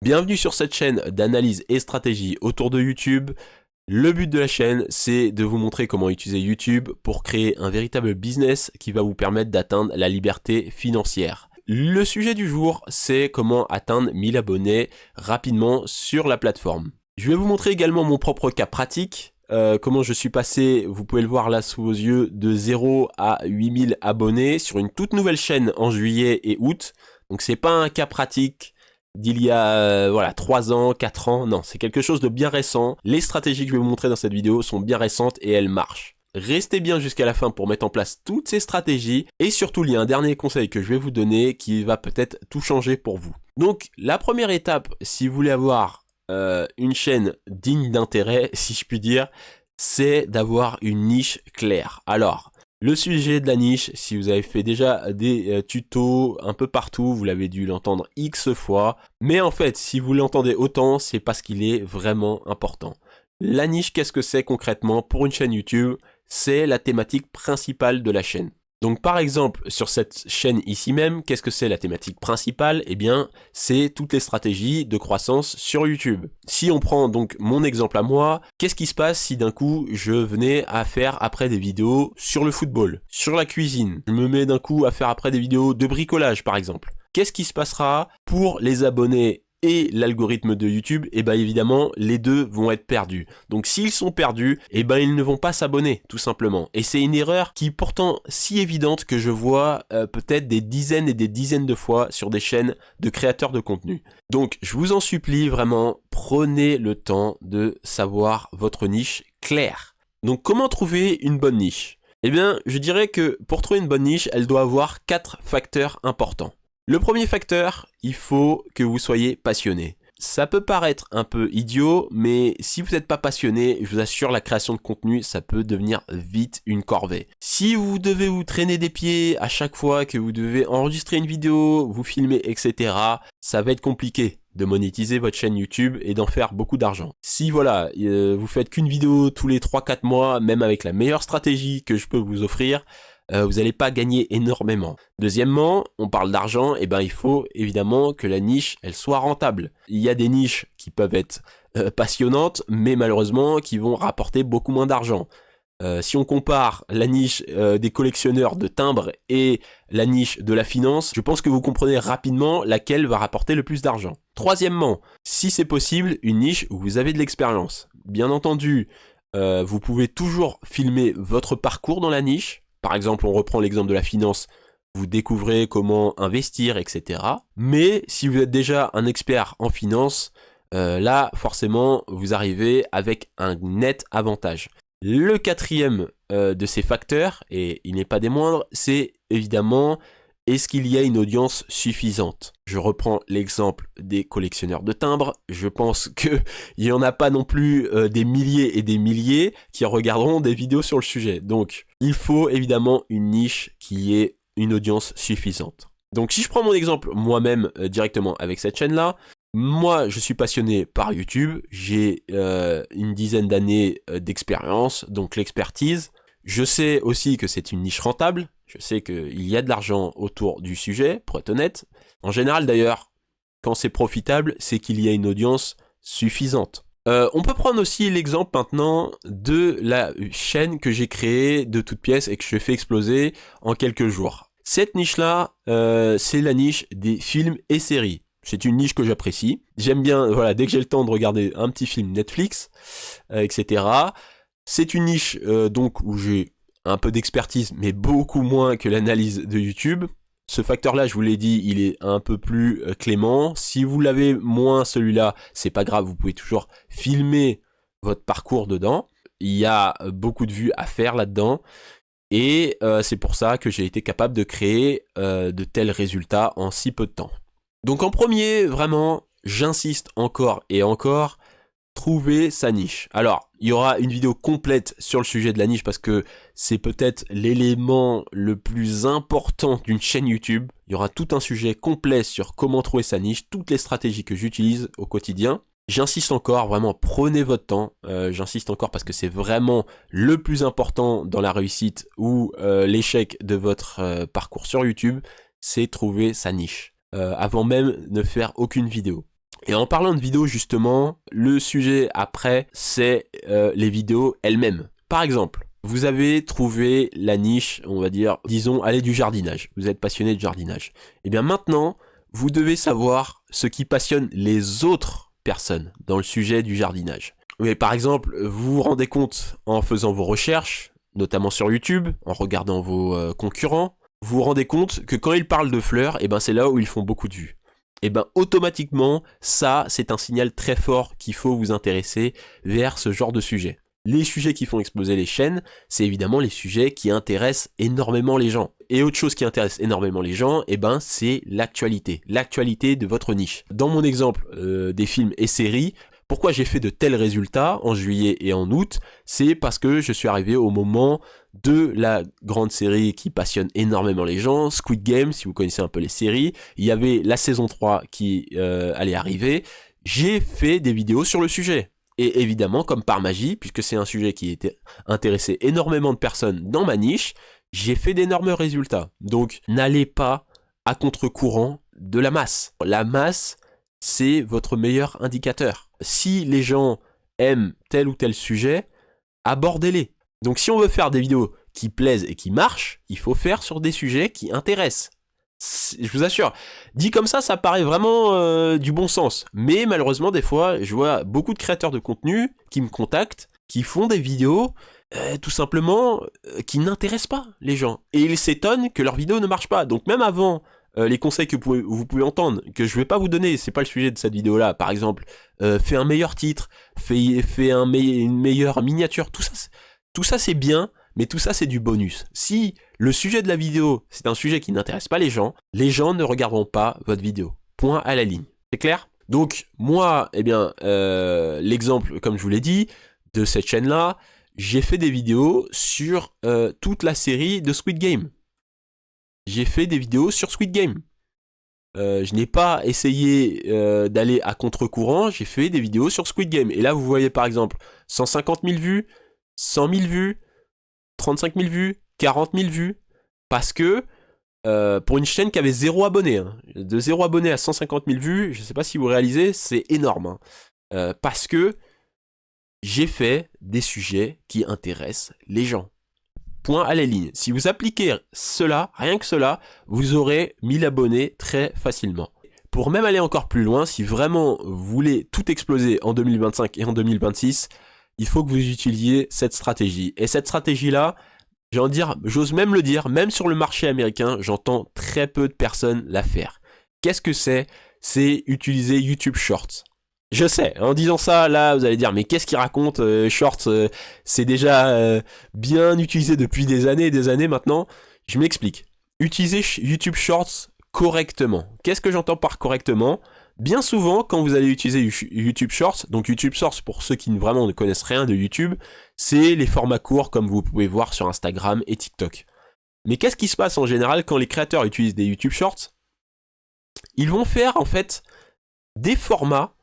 Bienvenue sur cette chaîne d'analyse et stratégie autour de YouTube. Le but de la chaîne, c'est de vous montrer comment utiliser YouTube pour créer un véritable business qui va vous permettre d'atteindre la liberté financière. Le sujet du jour, c'est comment atteindre 1000 abonnés rapidement sur la plateforme. Je vais vous montrer également mon propre cas pratique, comment je suis passé, vous pouvez le voir là sous vos yeux, de 0 à 8000 abonnés sur une toute nouvelle chaîne en juillet et août. Donc c'est pas un cas pratique d'il y a 3 ans, 4 ans, non, c'est quelque chose de bien récent. Les stratégies que je vais vous montrer dans cette vidéo sont bien récentes et elles marchent. Restez bien jusqu'à la fin pour mettre en place toutes ces stratégies et surtout il y a un dernier conseil que je vais vous donner qui va peut-être tout changer pour vous. Donc la première étape, si vous voulez avoir une chaîne digne d'intérêt, si je puis dire, c'est d'avoir une niche claire. Alors, le sujet de la niche, si vous avez fait déjà des tutos un peu partout, vous l'avez dû l'entendre X fois. Mais en fait, si vous l'entendez autant, c'est parce qu'il est vraiment important. La niche, qu'est-ce que c'est concrètement pour une chaîne YouTube? C'est la thématique principale de la chaîne. Donc par exemple, sur cette chaîne ici même, qu'est-ce que c'est la thématique principale? Eh bien, c'est toutes les stratégies de croissance sur YouTube. Si on prend donc mon exemple à moi, qu'est-ce qui se passe si d'un coup, je venais à faire après des vidéos sur le football, sur la cuisine? Je me mets d'un coup à faire après des vidéos de bricolage par exemple. Qu'est-ce qui se passera pour les abonnés et l'algorithme de YouTube? Eh bien évidemment, les deux vont être perdus. Donc s'ils sont perdus, eh ben ils ne vont pas s'abonner, tout simplement. Et c'est une erreur qui est pourtant si évidente que je vois peut-être des dizaines et des dizaines de fois sur des chaînes de créateurs de contenu. Donc je vous en supplie vraiment, prenez le temps de savoir votre niche claire. Donc comment trouver une bonne niche? Eh bien, je dirais que pour trouver une bonne niche, elle doit avoir 4 facteurs importants. Le premier facteur, il faut que vous soyez passionné. Ça peut paraître un peu idiot, mais si vous n'êtes pas passionné, je vous assure, la création de contenu, ça peut devenir vite une corvée. Si vous devez vous traîner des pieds à chaque fois que vous devez enregistrer une vidéo, vous filmer, etc., ça va être compliqué de monétiser votre chaîne YouTube et d'en faire beaucoup d'argent. Si voilà, vous faites qu'une vidéo tous les 3-4 mois, même avec la meilleure stratégie que je peux vous offrir, vous n'allez pas gagner énormément. Deuxièmement, on parle d'argent, et ben il faut évidemment que la niche, elle soit rentable. Il y a des niches qui peuvent être passionnantes, mais malheureusement qui vont rapporter beaucoup moins d'argent. Si on compare la niche des collectionneurs de timbres et la niche de la finance, je pense que vous comprenez rapidement laquelle va rapporter le plus d'argent. Troisièmement, si c'est possible, une niche où vous avez de l'expérience. Bien entendu, vous pouvez toujours filmer votre parcours dans la niche. Par exemple, on reprend l'exemple de la finance, vous découvrez comment investir, etc. Mais si vous êtes déjà un expert en finance, là, forcément, vous arrivez avec un net avantage. Le quatrième de ces facteurs, et il n'est pas des moindres, c'est évidemment, est-ce qu'il y a une audience suffisante? Je reprends l'exemple des collectionneurs de timbres. Je pense qu'il n'y en a pas non plus des milliers et des milliers qui regarderont des vidéos sur le sujet. Donc, il faut évidemment une niche qui ait une audience suffisante. Donc, si je prends mon exemple moi-même directement avec cette chaîne-là, moi, je suis passionné par YouTube. J'ai une dizaine d'années d'expérience, donc l'expertise. Je sais aussi que c'est une niche rentable. Je sais qu'il y a de l'argent autour du sujet, pour être honnête. En général, d'ailleurs, quand c'est profitable, c'est qu'il y a une audience suffisante. On peut prendre aussi l'exemple maintenant de la chaîne que j'ai créée de toutes pièces et que je fais exploser en quelques jours. Cette niche-là, c'est la niche des films et séries. C'est une niche que j'apprécie. J'aime bien, voilà, dès que j'ai le temps de regarder un petit film Netflix, etc. C'est une niche donc où j'ai un peu d'expertise, mais beaucoup moins que l'analyse de YouTube. Ce facteur-là, je vous l'ai dit, il est un peu plus clément. Si vous l'avez moins celui-là, c'est pas grave, vous pouvez toujours filmer votre parcours dedans. Il y a beaucoup de vues à faire là-dedans. Et c'est pour ça que j'ai été capable de créer de tels résultats en si peu de temps. Donc en premier, vraiment, j'insiste encore et encore, trouver sa niche. Alors, il y aura une vidéo complète sur le sujet de la niche parce que c'est peut-être l'élément le plus important d'une chaîne YouTube. Il y aura tout un sujet complet sur comment trouver sa niche, toutes les stratégies que j'utilise au quotidien. J'insiste encore, vraiment, prenez votre temps. J'insiste encore parce que c'est vraiment le plus important dans la réussite ou l'échec de votre parcours sur YouTube, c'est trouver sa niche. Avant même de faire aucune vidéo. Et en parlant de vidéos justement, le sujet après, c'est les vidéos elles-mêmes. Par exemple, vous avez trouvé la niche, on va dire, disons, aller du jardinage. Vous êtes passionné de jardinage. Et bien maintenant, vous devez savoir ce qui passionne les autres personnes dans le sujet du jardinage. Mais par exemple, vous vous rendez compte en faisant vos recherches, notamment sur YouTube, en regardant vos concurrents, vous vous rendez compte que quand ils parlent de fleurs, et ben c'est là où ils font beaucoup de vues. Et ben automatiquement, ça c'est un signal très fort qu'il faut vous intéresser vers ce genre de sujet. Les sujets qui font exploser les chaînes, c'est évidemment les sujets qui intéressent énormément les gens. Et autre chose qui intéresse énormément les gens, eh ben, c'est l'actualité de votre niche. Dans mon exemple des films et séries, pourquoi j'ai fait de tels résultats en juillet et en août, c'est parce que je suis arrivé au moment de la grande série qui passionne énormément les gens, Squid Game, si vous connaissez un peu les séries. Il y avait la saison 3 qui allait arriver. J'ai fait des vidéos sur le sujet. Et évidemment, comme par magie, puisque c'est un sujet qui était intéressé énormément de personnes dans ma niche, j'ai fait d'énormes résultats. Donc, n'allez pas à contre-courant de la masse. La masse, c'est votre meilleur indicateur. Si les gens aiment tel ou tel sujet, abordez-les. Donc, si on veut faire des vidéos qui plaisent et qui marchent, il faut faire sur des sujets qui intéressent. Je vous assure, dit comme ça paraît vraiment du bon sens. Mais malheureusement, des fois, je vois beaucoup de créateurs de contenu qui me contactent, qui font des vidéos, tout simplement, qui n'intéressent pas les gens. Et ils s'étonnent que leurs vidéos ne marchent pas. Donc même avant les conseils que vous pouvez entendre, que je vais pas vous donner, c'est pas le sujet de cette vidéo-là. Par exemple, fais un meilleur titre, fais une meilleure miniature, tout ça c'est bien. Mais tout ça, c'est du bonus. Si le sujet de la vidéo, c'est un sujet qui n'intéresse pas les gens ne regarderont pas votre vidéo. Point à la ligne. C'est clair ? Donc, moi, eh bien, l'exemple, comme je vous l'ai dit, de cette chaîne-là, j'ai fait des vidéos sur toute la série de Squid Game. J'ai fait des vidéos sur Squid Game. Je n'ai pas essayé d'aller à contre-courant, j'ai fait des vidéos sur Squid Game. Et là, vous voyez, par exemple, 150 000 vues, 100 000 vues, 35 000 vues, 40 000 vues, parce que pour une chaîne qui avait 0 abonnés, hein, de 0 abonnés à 150 000 vues, je ne sais pas si vous réalisez, c'est énorme. Hein, parce que j'ai fait des sujets qui intéressent les gens. Point à la ligne. Si vous appliquez cela, rien que cela, vous aurez 1000 abonnés très facilement. Pour même aller encore plus loin, si vraiment vous voulez tout exploser en 2025 et en 2026, il faut que vous utilisiez cette stratégie. Et cette stratégie-là, j'ose même le dire, même sur le marché américain, j'entends très peu de personnes la faire. Qu'est-ce que c'est ? C'est utiliser YouTube Shorts. Je sais, en disant ça, là, vous allez dire, mais qu'est-ce qu'il raconte ? Shorts, c'est déjà bien utilisé depuis des années maintenant. Je m'explique. Utilisez YouTube Shorts correctement. Qu'est-ce que j'entends par correctement ? Bien souvent, quand vous allez utiliser YouTube Shorts, donc YouTube Shorts, pour ceux qui vraiment ne connaissent rien de YouTube, c'est les formats courts comme vous pouvez voir sur Instagram et TikTok. Mais qu'est-ce qui se passe en général quand les créateurs utilisent des YouTube Shorts ? Ils vont faire en fait des formats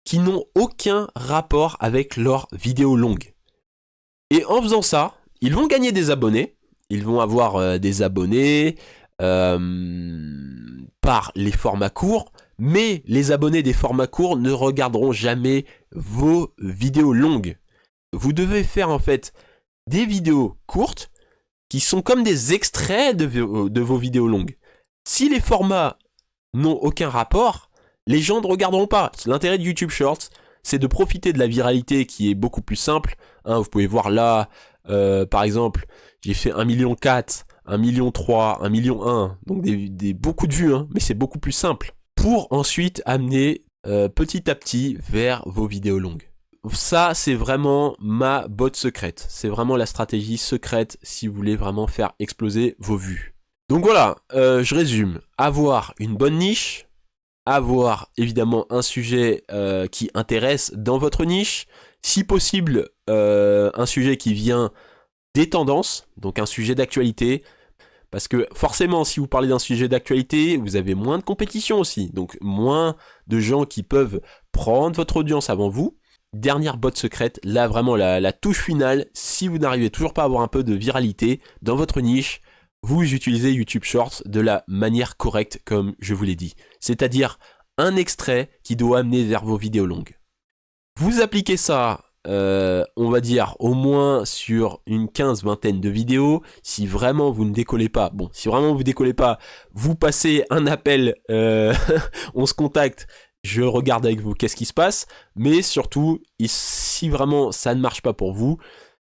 qui n'ont aucun rapport avec leurs vidéos longues. Et en faisant ça, ils vont gagner des abonnés, ils vont avoir des abonnés par les formats courts, mais les abonnés des formats courts ne regarderont jamais vos vidéos longues. Vous devez faire en fait des vidéos courtes qui sont comme des extraits de vos vidéos longues. Si les formats n'ont aucun rapport, les gens ne regarderont pas. L'intérêt de YouTube Shorts, c'est de profiter de la viralité qui est beaucoup plus simple. Hein, vous pouvez voir là, par exemple, j'ai fait 1,4 million, 1,3 million, 1,1 million, donc beaucoup de vues, hein, mais c'est beaucoup plus simple. Pour ensuite amener petit à petit vers vos vidéos longues. Ça, c'est vraiment ma botte secrète. C'est vraiment la stratégie secrète si vous voulez vraiment faire exploser vos vues. Donc voilà, je résume. Avoir une bonne niche, avoir évidemment un sujet qui intéresse dans votre niche, si possible un sujet qui vient des tendances, donc un sujet d'actualité, parce que forcément si vous parlez d'un sujet d'actualité, vous avez moins de compétition aussi, donc moins de gens qui peuvent prendre votre audience avant vous. Dernière botte secrète, là vraiment la touche finale, si vous n'arrivez toujours pas à avoir un peu de viralité dans votre niche, vous utilisez YouTube Shorts de la manière correcte comme je vous l'ai dit. C'est-à-dire un extrait qui doit amener vers vos vidéos longues. Vous appliquez ça, on va dire, au moins sur une vingtaine de vidéos. Si vraiment vous ne décollez pas, si vraiment vous décollez pas, vous passez un appel, on se contacte, je regarde avec vous qu'est-ce qui se passe. Mais surtout, si vraiment ça ne marche pas pour vous,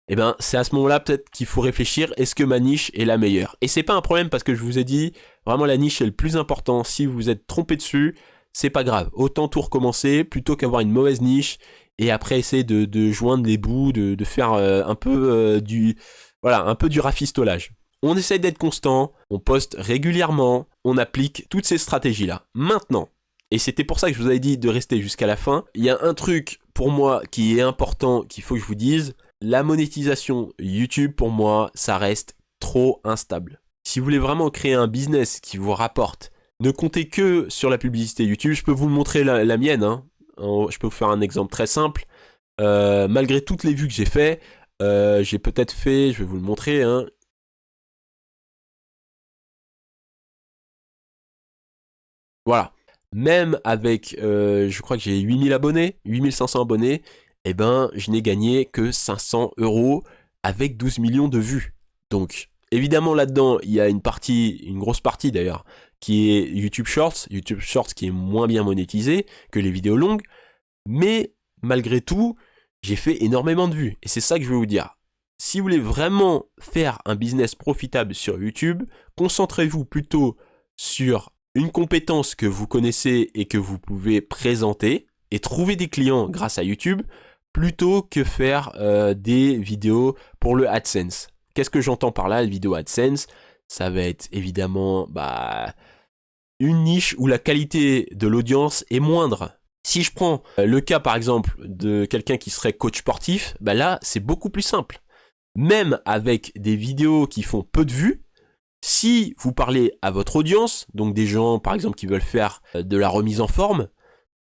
eh ben, c'est à ce moment-là peut-être qu'il faut réfléchir, est-ce que ma niche est la meilleure? Et c'est pas un problème parce que je vous ai dit, vraiment la niche est le plus important. Si vous vous êtes trompé dessus, c'est pas grave. Autant tout recommencer plutôt qu'avoir une mauvaise niche et après essayer de joindre les bouts, de faire un peu du rafistolage. On essaye d'être constant, on poste régulièrement, on applique toutes ces stratégies-là. Maintenant, et c'était pour ça que je vous avais dit de rester jusqu'à la fin, il y a un truc pour moi qui est important, qu'il faut que je vous dise. La monétisation YouTube, pour moi, ça reste trop instable. Si vous voulez vraiment créer un business qui vous rapporte, ne comptez que sur la publicité YouTube. Je peux vous montrer la mienne. Hein. Je peux vous faire un exemple très simple. Malgré toutes les vues que j'ai fait, j'ai peut-être fait, je vais vous le montrer. Hein. Voilà. Même avec, je crois que j'ai 8000 abonnés, 8500 abonnés, eh ben, je n'ai gagné que 500 € avec 12 millions de vues. Donc, évidemment, là-dedans, il y a une grosse partie d'ailleurs, qui est YouTube Shorts qui est moins bien monétisé que les vidéos longues, mais malgré tout, j'ai fait énormément de vues. Et c'est ça que je veux vous dire. Si vous voulez vraiment faire un business profitable sur YouTube, concentrez-vous plutôt sur une compétence que vous connaissez et que vous pouvez présenter et trouver des clients grâce à YouTube, plutôt que faire des vidéos pour le AdSense. Qu'est-ce que j'entends par là, les vidéos AdSense? Ça va être évidemment une niche où la qualité de l'audience est moindre. Si je prends le cas par exemple de quelqu'un qui serait coach sportif, là c'est beaucoup plus simple. Même avec des vidéos qui font peu de vues, si vous parlez à votre audience, donc des gens par exemple qui veulent faire de la remise en forme,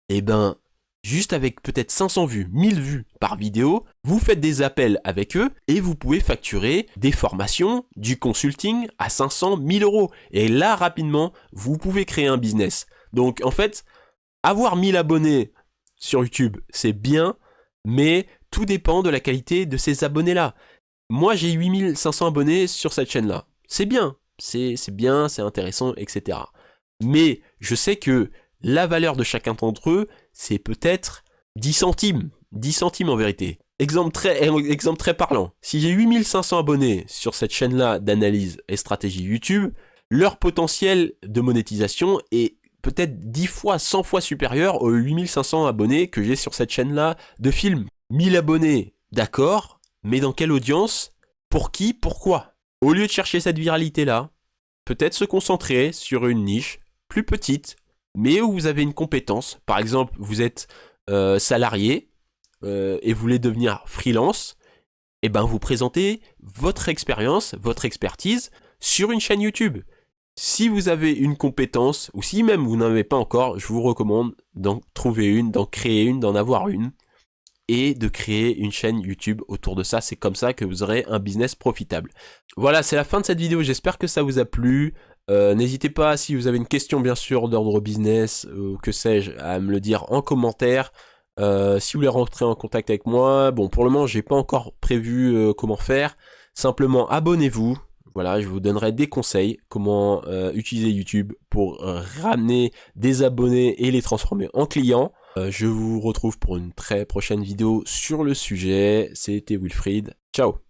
eh ben juste avec peut-être 500 vues, 1000 vues par vidéo, vous faites des appels avec eux et vous pouvez facturer des formations, du consulting à 500, 1000 €. Et là, rapidement, vous pouvez créer un business. Donc, en fait, avoir 1000 abonnés sur YouTube, c'est bien, mais tout dépend de la qualité de ces abonnés-là. Moi, j'ai 8500 abonnés sur cette chaîne-là. C'est bien, c'est intéressant, etc. Mais je sais que la valeur de chacun d'entre eux, c'est peut-être 10 centimes. 10 centimes en vérité. Exemple très parlant. Si j'ai 8500 abonnés sur cette chaîne-là d'analyse et stratégie YouTube, leur potentiel de monétisation est peut-être 10 fois, 100 fois supérieur aux 8500 abonnés que j'ai sur cette chaîne-là de films. 1000 abonnés, d'accord, mais dans quelle audience? Pour qui? Pourquoi? Au lieu de chercher cette viralité-là, peut-être se concentrer sur une niche plus petite, mais où vous avez une compétence. Par exemple, vous êtes salarié et vous voulez devenir freelance, et ben vous présentez votre expérience, votre expertise sur une chaîne YouTube. Si vous avez une compétence, ou si même vous n'en avez pas encore, je vous recommande d'en trouver une, d'en créer une, d'en avoir une, et de créer une chaîne YouTube autour de ça. C'est comme ça que vous aurez un business profitable. Voilà, c'est la fin de cette vidéo. J'espère que ça vous a plu. N'hésitez pas, si vous avez une question bien sûr d'ordre business ou que sais-je, à me le dire en commentaire. Si vous voulez rentrer en contact avec moi, pour le moment j'ai pas encore prévu comment faire. Simplement abonnez-vous. Voilà, je vous donnerai des conseils comment utiliser YouTube pour ramener des abonnés et les transformer en clients. Je vous retrouve pour une très prochaine vidéo sur le sujet. C'était Wilfried. Ciao.